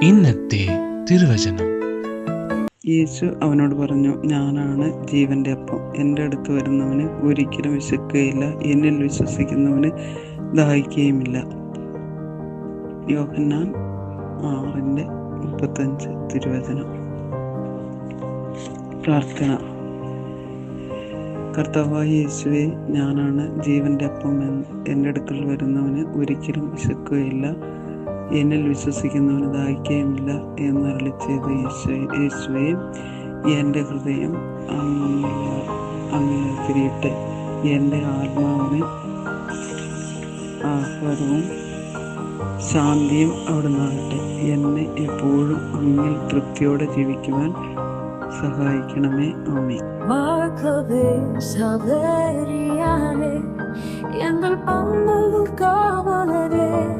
ഇന്നത്തെ തിരുവചനം. യേശു അവനോട് പറഞ്ഞു, ഞാനാണ് ജീവന്റെ അപ്പം. എൻ്റെ അടുത്ത് വരുന്നവന് ഒരിക്കലും വിശക്കുകയില്ല, എന്നിൽ വിശ്വസിക്കുന്നവന് ദാഹിക്കുകയുമില്ല. യോഹന്നാൻ 6:35 തിരുവചനം. പ്രാർത്ഥന. കർത്താവായ യേശുവേ, ഞാനാണ് ജീവന്റെ അപ്പം. എൻ്റെ അടുക്കൽ വരുന്നവന് ഒരിക്കലും വിശക്കുകയില്ല, എന്നിൽ വിശ്വസിക്കുന്നവന് ദാഹിക്കുകയുമില്ല എന്നരുളി ചെയ്ത യേശുവേ, എൻ്റെ ഹൃദയം അങ്ങ് തിരിയട്ടെ. എൻ്റെ ആത്മാവിന് ആഹ്ലാദവും ശാന്തിയും അവിടുന്നാകട്ടെ. എന്നെ എപ്പോഴും അങ്ങിൽ തൃപ്തിയോടെ ജീവിക്കുവാൻ സഹായിക്കണമേ. ആമേൻ. En el pan del cabaret